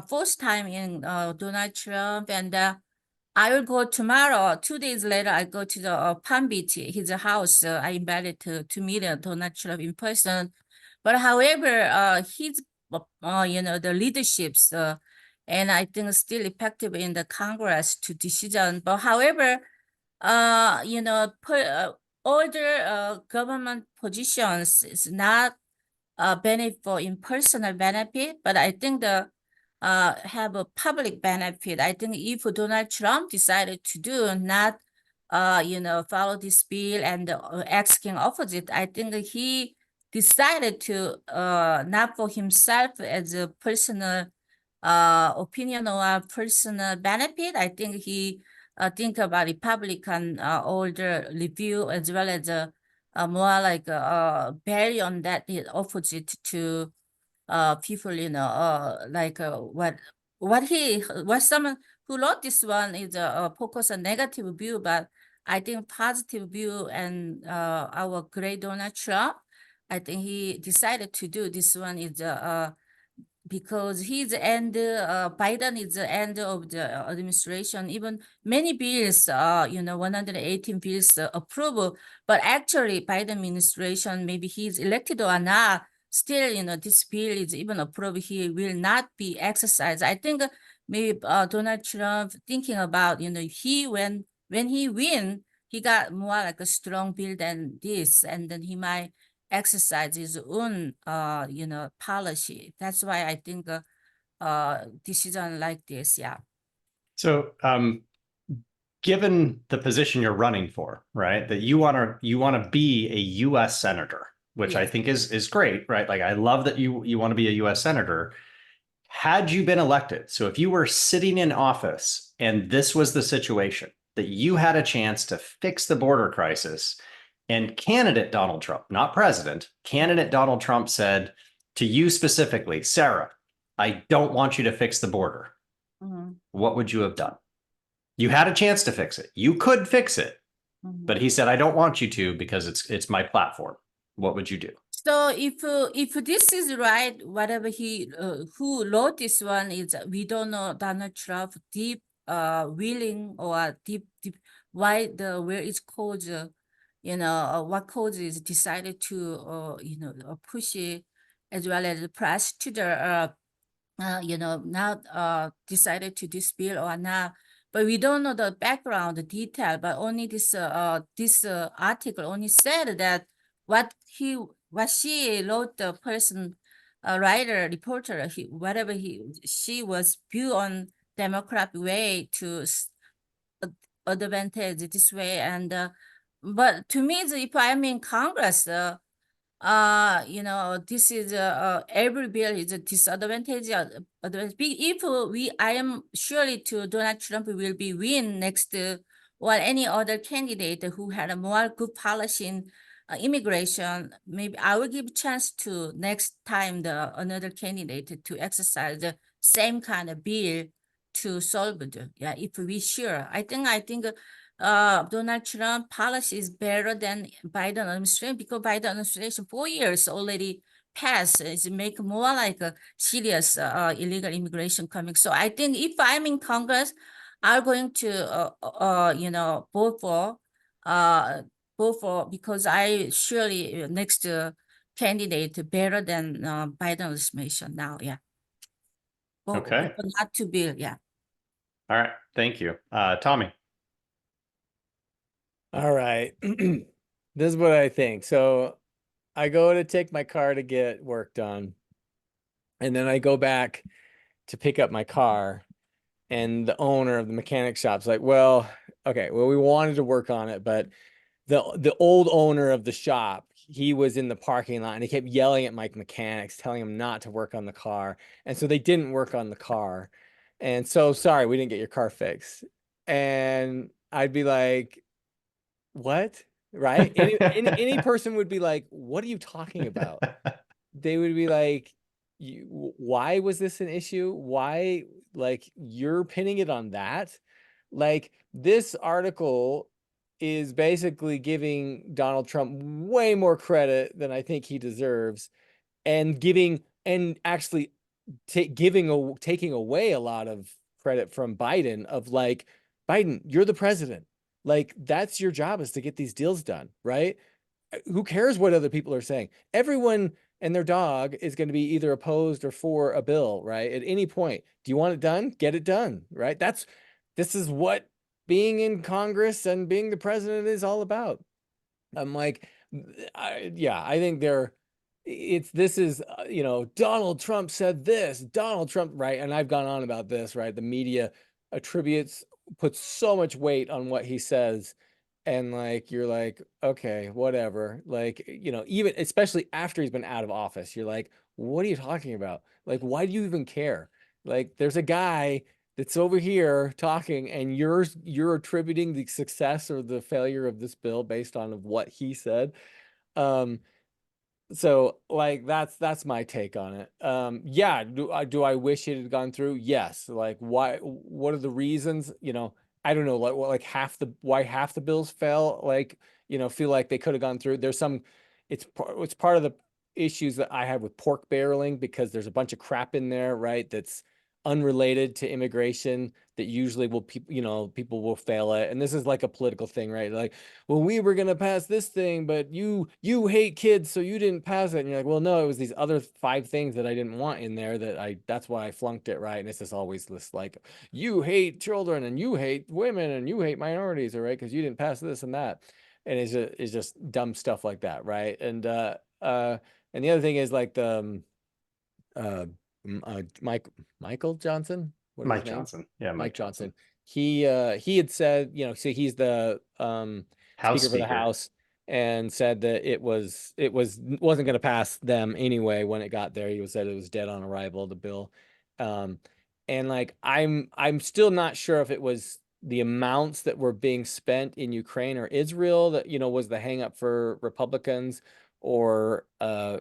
C: fourth time in Donald Trump, and I will go tomorrow. 2 days later, I go to the Palm Beach, his house. I invited to meet Donald Trump in person. But however, his the leaderships and I think still effective in the Congress to decision. But however, older government positions is not benefit for in personal benefit, but I think the have a public benefit. I think if Donald Trump decided to do not follow this bill and asking opposite, I think he decided to not for himself as a personal opinion or personal benefit. I think he think about Republican older review as well as more like value on that opposite to people, what someone who wrote this one is focus on negative view, but I think positive view and our great Donald Trump, I think he decided to do this one is because he's the end, Biden is the end of the administration. Even many bills, 118 bills approval, but actually Biden administration, maybe he's elected or not, still, this bill is even approved, he will not be exercised. I think maybe Donald Trump thinking about, he when he win, he got more like a strong bill than this, and then he might exercise his own, policy. That's why I think decision like this, yeah.
B: So, given the position you're running for, right, that you want to be a U.S. senator, which I think is great, right? Like, I love that you want to be a U.S. senator. Had you been elected, so if you were sitting in office and this was the situation that you had a chance to fix the border crisis, and candidate Donald Trump, not president, candidate Donald Trump said to you specifically, Sarah, I don't want you to fix the border. What would you have done? You had a chance to fix it. You could fix it. But he said, I don't want you to because it's my platform. What would you do?
C: So if this is right, whatever who wrote this one is, we don't know Donald Trump deep willing or deep why where it's caused, what causes decided to push it, as well as the press to the not decided to this bill or not. But we don't know the background, the detail, but only this article only said that what she wrote, the person, writer, reporter, she was viewed on Democrat way to advantage this way. And but to me, if I'm in Congress, this is every bill is a disadvantage. If I am surely to Donald Trump will be win next, or any other candidate who had a more good policy in immigration, maybe I will give chance to next time another candidate to exercise the same kind of bill to solve it. Yeah, if we sure, I think Donald Trump policy is better than Biden administration, because Biden administration 4 years already passed. It's make more like a serious illegal immigration coming. So I think if I'm in Congress, I'm going to vote for, because I surely next candidate better than Biden administration now. Yeah.
B: Okay.
C: Not to bill. Yeah.
B: All right. Thank you. Tommy.
A: All right. This is what I think. So I go to take my car to get work done, and then I go back to pick up my car, and the owner of the mechanic shop's like, well, okay, well, we wanted to work on it, but the old owner of the shop, he was in the parking lot and he kept yelling at my mechanics, telling him not to work on the car. And so they didn't work on the car. And so, sorry, we didn't get your car fixed. And I'd be like, what? Right? Any person would be like, what are you talking about? They would be like, why was this an issue? Why, like, you're pinning it on that? Like, this article is basically giving Donald Trump way more credit than I think he deserves, and actually taking away a lot of credit from Biden, of like, Biden, you're the president. Like, that's your job, is to get these deals done, right? Who cares what other people are saying? Everyone and their dog is going to be either opposed or for a bill, right? At any point. Do you want it done? Get it done, right? This is what being in Congress and being the president is all about. I'm like, I think this is, Donald Trump said this, Donald Trump, right? And I've gone on about this, right? The media puts so much weight on what he says. And like, you're like, okay, whatever. Like, even especially after he's been out of office, you're like, what are you talking about? Like, why do you even care? Like, there's a guy that's over here talking, and you're attributing the success or the failure of this bill based on what he said. So like, that's my take on it. Yeah, do I wish it had gone through? Yes. Like, what are the reasons? I don't know, like why half the bills fell, like, feel like they could have gone through. It's part of the issues that I have with pork barreling, because there's a bunch of crap in there, right? That's unrelated to immigration, that usually people will fail it. And this is like a political thing, right? Like, well, we were going to pass this thing, but you hate kids, so you didn't pass it. And you're like, well, no, it was these other 5 things that I didn't want in there that's why I flunked it, right? And it's just always this, like, you hate children and you hate women and you hate minorities, right? Because you didn't pass this and that. And it's just dumb stuff like that, right? And the other thing is like the Michael Johnson. What is
B: Mike
A: his name?
B: Johnson. Yeah,
A: Mike Johnson. He had said, so he's the Speaker for the House, and said that it wasn't going to pass them anyway when it got there. He said it was dead on arrival, the bill. And like, I'm still not sure if it was the amounts that were being spent in Ukraine or Israel that, was the hang up for Republicans, or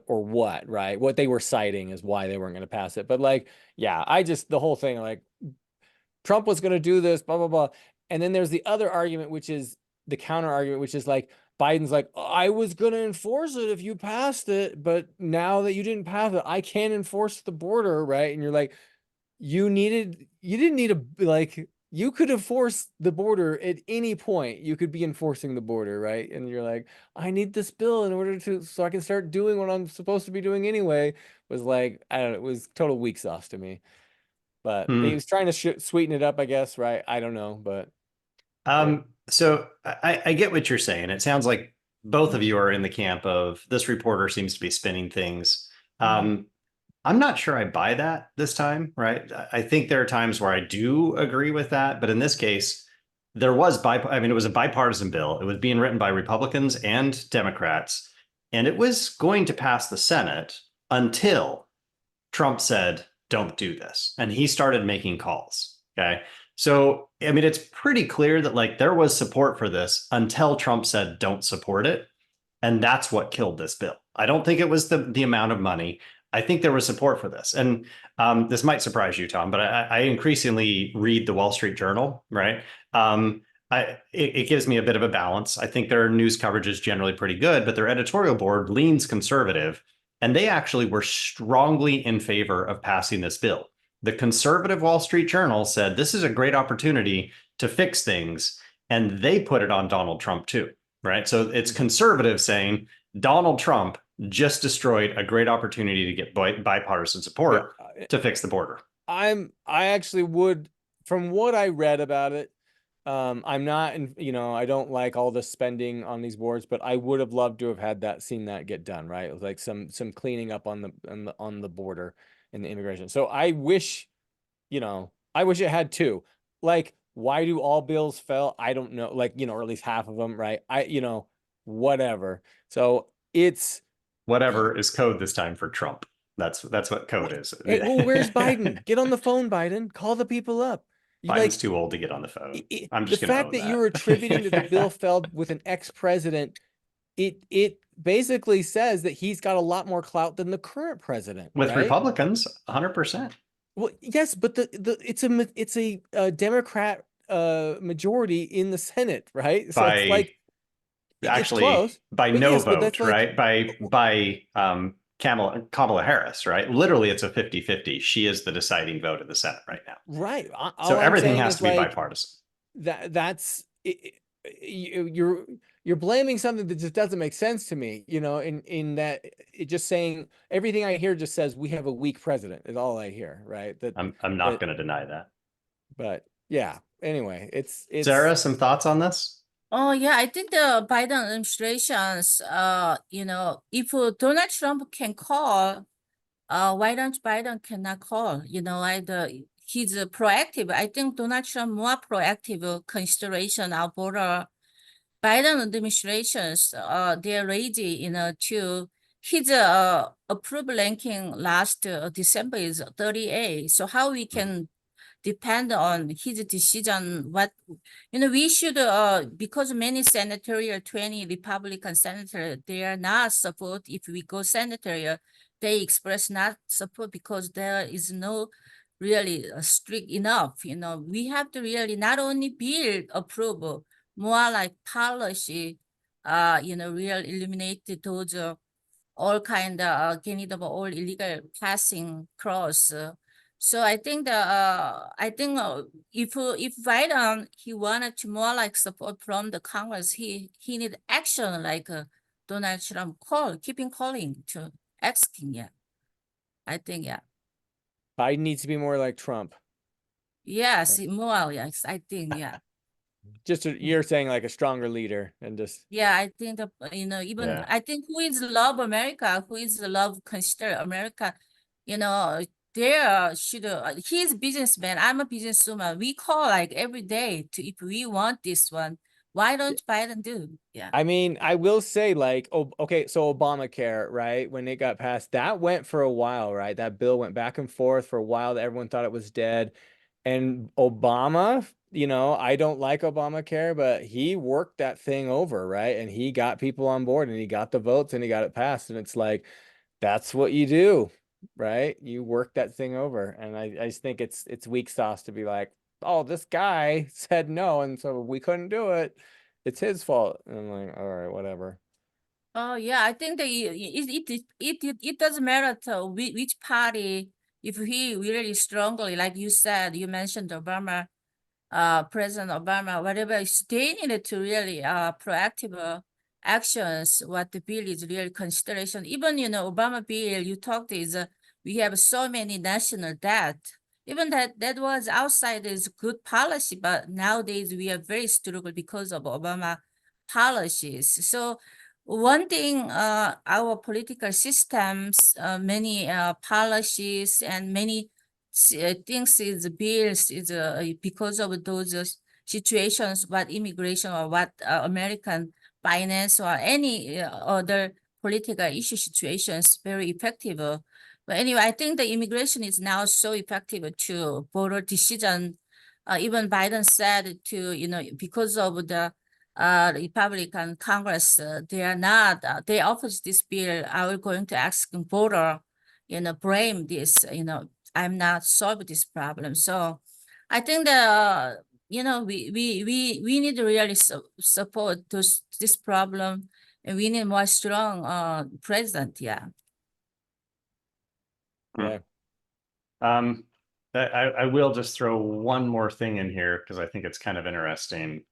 A: what, right? What they were citing is why they weren't going to pass it. But like, yeah, the whole thing, like, Trump was going to do this, blah, blah, blah. And then there's the other argument, which is the counter argument, which is like Biden's like, I was going to enforce it if you passed it, but now that you didn't pass it, I can't enforce the border, right? And you're like, you didn't need to, like, you could enforce the border at any point. You could be enforcing the border, right? And you're like, I need this bill in order to, so I can start doing what I'm supposed to be doing anyway. Was like, I don't know, it was total weak sauce to me. But he was trying to sweeten it up, I guess, right? I don't know, but yeah.
B: So I get what you're saying. It sounds like both of you are in the camp of this reporter seems to be spinning things. I'm not sure I buy that this time, right? I think there are times where I do agree with that, but in this case, there was it was a bipartisan bill. It was being written by Republicans and Democrats, and it was going to pass the Senate until Trump said, "Don't do this," and he started making calls. Okay, so I mean, it's pretty clear that like there was support for this until Trump said, "Don't support it," and that's what killed this bill. I don't think it was the amount of money. I think there was support for this. And this might surprise you, Tom, but I increasingly read the Wall Street Journal, right? It gives me a bit of a balance. I think their news coverage is generally pretty good, but their editorial board leans conservative, and they actually were strongly in favor of passing this bill. The conservative Wall Street Journal said this is a great opportunity to fix things, and they put it on Donald Trump too, right? So it's conservative saying Donald Trump just destroyed a great opportunity to get bipartisan support to fix the border.
A: I actually would, from what I read about it, I'm not, I don't like all the spending on these boards, but I would have loved to have had seen that get done, right? Like some cleaning up on the border and the immigration. So I wish it had two. Like, why do all bills fail? I don't know. Like, or at least half of them, right? Whatever. So it's
B: whatever is code this time for Trump. That's what code is.
A: Hey, well, where's Biden? Get on the phone, Biden. Call the people up.
B: Biden's too old to get on the phone. I'm just
A: the fact that you're attributing that the bill failed with an ex-president, it basically says that he's got a lot more clout than the current president.
B: With
A: right?
B: Republicans, 100%.
A: Well, yes, but it's a Democrat majority in the Senate, right? So it's like
B: actually
A: it's close,
B: by no vote, right? By Kamala Harris, right? Literally, it's a 50-50. She is the deciding vote in the Senate right now.
A: Right.
B: So everything has to be bipartisan.
A: That's you're blaming something that just doesn't make sense to me, in that it just saying everything I hear just says we have a weak president is all I hear, right?
B: I'm not going to deny that.
A: But yeah, anyway, it's
B: Sarah, some thoughts on this?
C: Oh yeah, I think the Biden administration's, if Donald Trump can call, why don't Biden cannot call? He's proactive. I think Donald Trump more proactive consideration of border. Biden administrations, they're ready, to his approval ranking last December is 38. So how we can depend on his decision? We should, because many senatorial, 20 Republican senators, they are not support. If we go senatorial, they express not support because there is no really strict enough. We have to really not only bill approval, more like policy, really eliminate those all kind of getting them all illegal passing cross. So I think if Biden he wanted to more like support from the Congress, he need action like Donald Trump keeping calling to asking. Yeah, I think
A: Biden needs to be more like Trump.
C: Yes, more. Yes, I think
A: Just you're saying like a stronger leader and just
C: I think I think who is love America, who is love consider America, there should he's a businessman, I'm a businesswoman. We call like every day to if we want this one. Why don't Biden do?
A: I mean, I will say like, okay, so Obamacare, right? When it got passed, that went for a while, right? That bill went back and forth for a while. That everyone thought it was dead. And Obama, I don't like Obamacare, but he worked that thing over, right? And he got people on board and he got the votes and he got it passed. And it's like, that's what you do, right? You work that thing over. And I just think it's weak sauce to be like, oh, this guy said no, and so we couldn't do it. it's his fault. And I'm like, all right, whatever.
C: Oh yeah, I think that it doesn't matter to which party. If he really strongly, like you said, you mentioned Obama, President Obama, whatever, they needed to really proactive actions. What the bill is really consideration. Even Obama bill you talked is we have so many national debt. Even that was outside is good policy, but nowadays we are very struggle because of Obama policies. So one thing, our political systems, many policies and many things is bills is because of those situations, what immigration or what American finance or any other political issue situations very effective. But anyway, I think the immigration is now so effective to voter decision. Even Biden said to, because of the Republican Congress, they are not, they oppose this bill. I will going to ask voter, blame this, I'm not solve this problem. So I think that, we need to really support this problem, and we need more strong president. Yeah.
A: Yeah.
B: I will just throw one more thing in here because I think it's kind of interesting.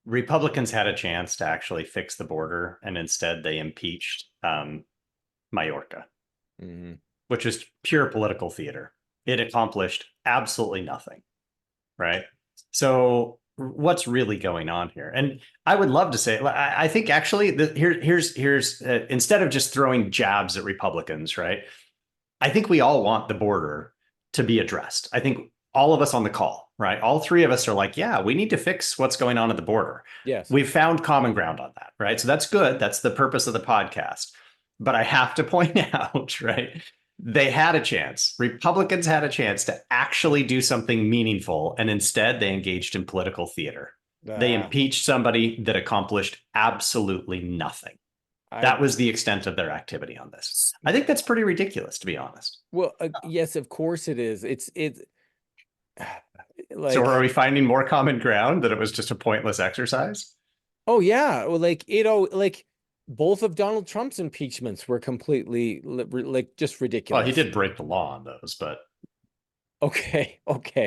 B: Republicans had a chance to actually fix the border, and instead they impeached Mayorkas, which is pure political theater. It accomplished absolutely nothing, right? So what's really going on here? And I would love to say, I think actually here's instead of just throwing jabs at Republicans, right? I think we all want the border to be addressed. I think all of us on the call, right? All three of us are like, yeah, we need to fix what's going on at the border.
A: Yes.
B: We've found common ground on that, right? So that's good. That's the purpose of the podcast. But I have to point out, right? They had a chance. Republicans had a chance to actually do something meaningful, and instead they engaged in political theater. They impeached somebody that accomplished absolutely nothing. That was the extent of their activity on this. I think that's pretty ridiculous, to be honest.
A: Well, yes, of course it is. It's like,
B: so are we finding more common ground that it was just a pointless exercise?
A: Oh yeah, well, like both of Donald Trump's impeachments were completely just ridiculous.
B: Well, he did break the law on those, but
A: okay,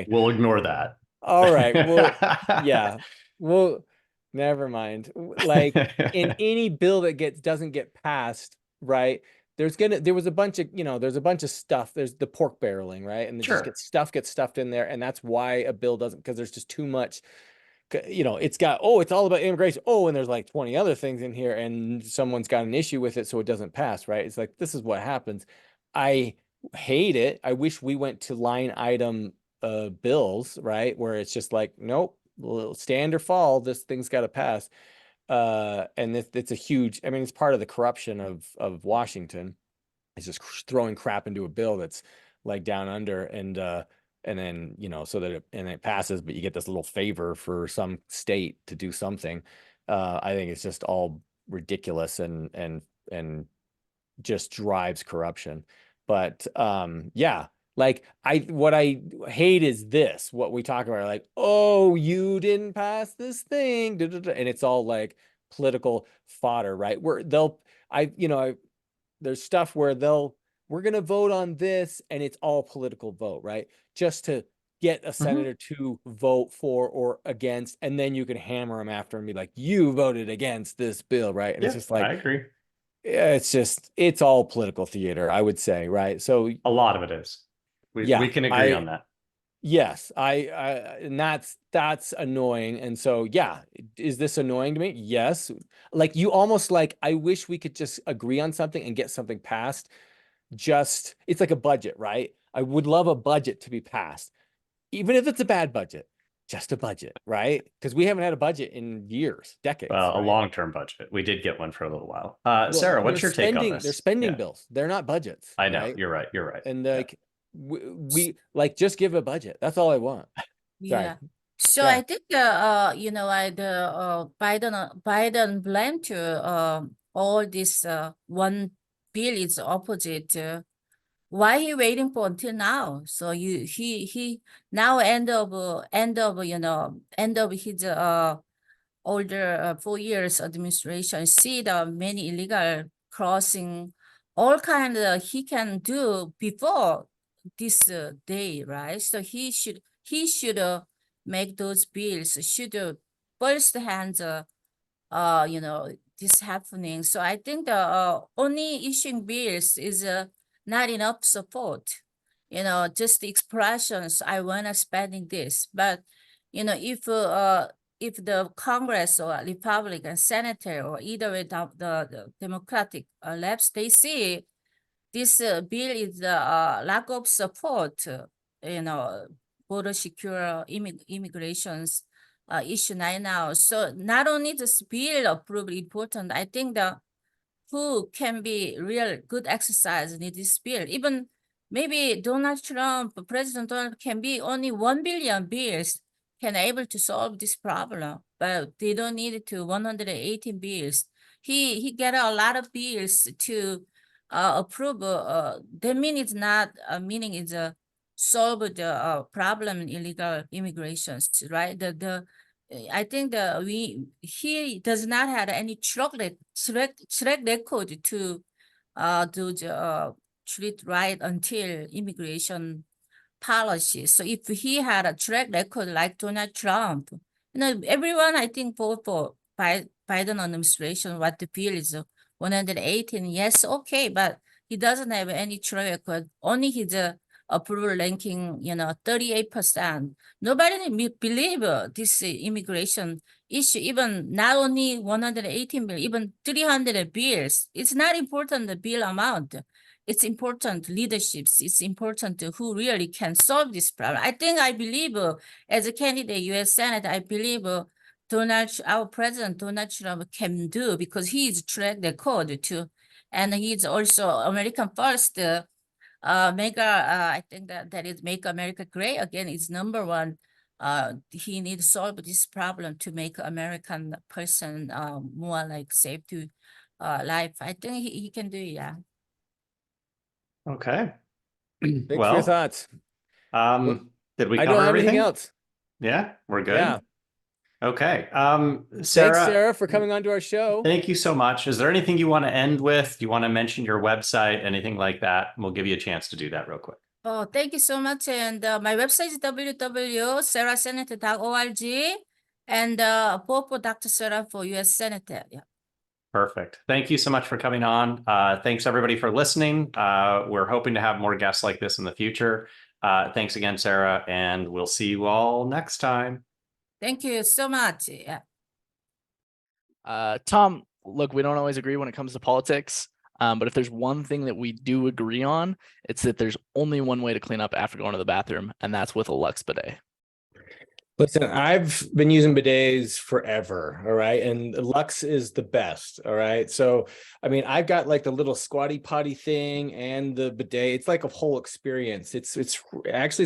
B: we'll ignore that.
A: All right, well, yeah, well, never mind. Like in any bill that doesn't get passed, right? There was a bunch of, there's a bunch of stuff. There's the pork barreling, right? And
B: sure.
A: just gets stuffed in there, and that's why a bill doesn't, because there's just too much. It's got, it's all about immigration. And there's like 20 other things in here, and someone's got an issue with it, so it doesn't pass, right? It's like, this is what happens. I hate it. I wish we went to line item bills, right? Where it's just like, nope, stand or fall, this thing's got to pass. And it's a huge, I mean, it's part of the corruption of Washington. It's just throwing crap into a bill that's like down under, and then, so that it passes, but you get this little favor for some state to do something. I think it's just all ridiculous and just drives corruption. But yeah, like what I hate is this, what we talk about, like, oh, you didn't pass this thing, and it's all like political fodder, right? Where there's stuff where we're going to vote on this, and it's all political vote, right? Just to get a senator to vote for or against, and then you can hammer them after and be like, you voted against this bill, right? And it's just like,
B: I agree.
A: It's all political theater, I would say, right? So
B: a lot of it is. We can agree on that.
A: Yes, and that's annoying. And so, yeah, is this annoying to me? Yes. Like, you almost like, I wish we could just agree on something and get something passed. It's like a budget, right? I would love a budget to be passed, even if it's a bad budget, just a budget, right? Because we haven't had a budget in years, decades.
B: Well,
A: right?
B: A long-term budget. We did get one for a little while. Sarah, what's your take on this?
A: They're spending bills. They're not budgets.
B: I know.
A: Right?
B: You're right.
A: And like, we like, just give a budget. That's all I want.
C: Yeah.
A: Sorry.
C: So I think Biden blamed to all this one bill is opposite why he waiting for until now? So he now end of his older 4 years administration, see the many illegal crossing, all kind of he can do before this day, right? So he should make those bills, should first hand this happening. So I think the only issuing bills is not enough support. Just the expressions, I wanna spending this. But if the Congress or Republican senator or either way the Democratic left, they see this bill is lack of support, border secure immigrations issue right now. So not only this bill approved important, I think the who can be real good exercise in this bill. Even maybe President Donald can be only 1 billion bills can able to solve this problem, but they don't need it to 118 bills. He get a lot of bills to approve. That mean it's not meaning it's solve the problem in illegal immigrations, right? I think he does not have any track record to do the treat right until immigration policy. So if he had a track record like Donald Trump, everyone I think vote for Biden administration, what the bill is 118, yes, okay, but he doesn't have any track record. Only his approval ranking, 38%. Nobody believe this immigration issue, even not only 118 bills, even 300 bills. It's not important the bill amount. It's important leaderships. It's important who really can solve this problem. I believe as a candidate, U.S. Senate, I believe our President Donald Trump can do, because he is track record too. And he's also American first I think that is Make America Great Again is number one. He needs to solve this problem to make American person more like safe to life. I think he can do it, yeah.
B: Okay.
A: Thanks for your thoughts.
B: Did we
A: I
B: cover
A: don't have
B: everything?
A: anything else.
B: Yeah, we're good.
A: Yeah.
B: Okay.
A: Thanks,
B: Sarah,
A: Sarah, for coming on to our show.
B: thank you so much. Is there anything you want to end with? Do you want to mention your website, anything like that? We'll give you a chance to do that real quick.
C: Oh, thank you so much. And my website is www.sarahsenate.org, and vote for Dr. Sarah for U.S. Senator. Yeah.
B: Perfect. Thank you so much for coming on. Thanks everybody for listening. We're hoping to have more guests like this in the future. Thanks again, Sarah, and we'll see you all next time.
C: Thank you so much. Yeah.
D: Tom, look, we don't always agree when it comes to politics, but if there's one thing that we do agree on, it's that there's only one way to clean up after going to the bathroom, and that's with a Lux bidet.
A: Listen, I've been using bidets forever, all right? And Lux is the best, all right? So, I mean, I've got like the little squatty potty thing and the bidet. It's like a whole experience. It's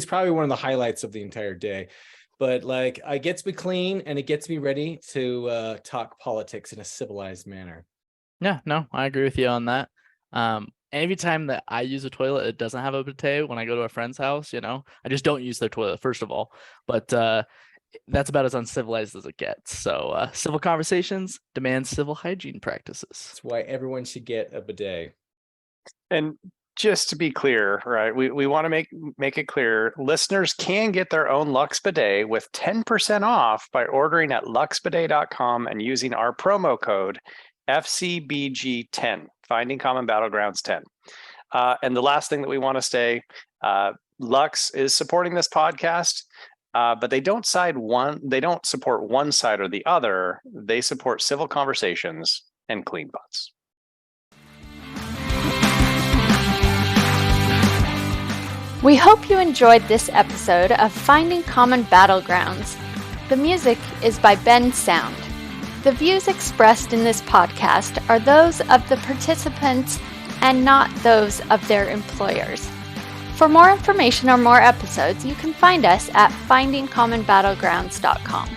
A: probably one of the highlights of the entire day. But like, it gets me clean and it gets me ready to talk politics in a civilized manner.
D: Yeah, no, I agree with you on that. Every time that I use a toilet, it doesn't have a bidet. When I go to a friend's house, I just don't use their toilet, first of all. But that's about as uncivilized as it gets. So civil conversations demand civil hygiene practices.
A: That's why everyone should get a bidet.
E: And just to be clear, right, we want to make it clear, listeners can get their own Lux bidet with 10% off by ordering at luxbidet.com and using our promo code FCBG10, Finding Common Battlegrounds 10. And the last thing that we want to say, Lux is supporting this podcast, but they don't support one side or the other. They support civil conversations and clean butts.
F: We hope you enjoyed this episode of Finding Common Battlegrounds. The music is by Ben Sound. The views expressed in this podcast are those of the participants and not those of their employers. For more information or more episodes, you can find us at findingcommonbattlegrounds.com.